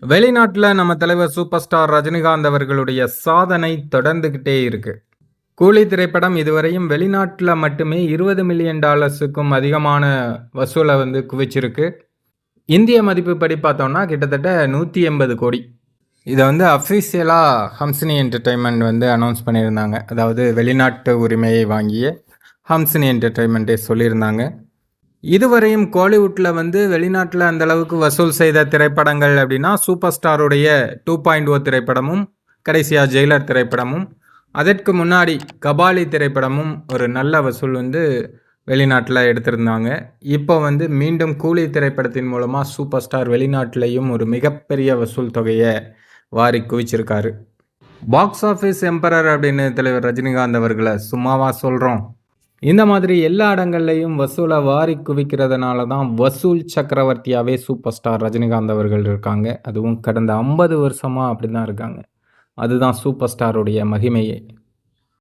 வெளிநாட்டுல நம்ம தலைவர் சூப்பர் ஸ்டார் ரஜினிகாந்த் அவர்களுடைய சாதனை தொடர்ந்துகிட்டே இருக்கு. கூலி திரைப்படம் இதுவரையும் வெளிநாட்டுல மட்டுமே $20 மில்லியன் அதிகமான வசூலை குவிச்சிருக்கு. இந்திய மதிப்புப்படி பார்த்தோம்னா கிட்டத்தட்ட 180 கோடி. இதை அஃபிஷியலா ஹம்சினி என்டர்டைன்மெண்ட் அனௌன்ஸ் பண்ணியிருந்தாங்க. அதாவது வெளிநாட்டு உரிமையை வாங்கிய ஹம்சினி என்டர்டைன்மெண்ட்டே சொல்லியிருந்தாங்க. இதுவரையும் கோலிவுட்டில் வெளிநாட்டில் அந்த அளவுக்கு வசூல் செய்த திரைப்படங்கள் அப்படின்னா சூப்பர் ஸ்டாருடைய 2.0 திரைப்படமும், கடைசியாக ஜெயிலர் திரைப்படமும், அதற்கு முன்னாடி கபாலி திரைப்படமும் ஒரு நல்ல வசூல் வெளிநாட்டில் எடுத்திருந்தாங்க. இப்போ மீண்டும் கூலி திரைப்படத்தின் மூலமாக சூப்பர் ஸ்டார் வெளிநாட்டிலையும் ஒரு மிகப்பெரிய வசூல் தொகையை வாரி குவிச்சிருக்காரு. பாக்ஸ் ஆஃபீஸ் எம்பரர் அப்படின்னு தலைவர் ரஜினிகாந்த் அவர்களை சும்மாவா சொல்கிறோம்? இந்த மாதிரி எல்லா இடங்கள்லையும் வசூலை வாரி குவிக்கிறதுனால தான் வசூல் சக்கரவர்த்தியாகவே சூப்பர் ஸ்டார் ரஜினிகாந்த் அவர்கள் இருக்காங்க. அதுவும் கடந்த 50 வருஷமாக அப்படி தான் இருக்காங்க. அதுதான் சூப்பர் ஸ்டாருடைய மகிமையே.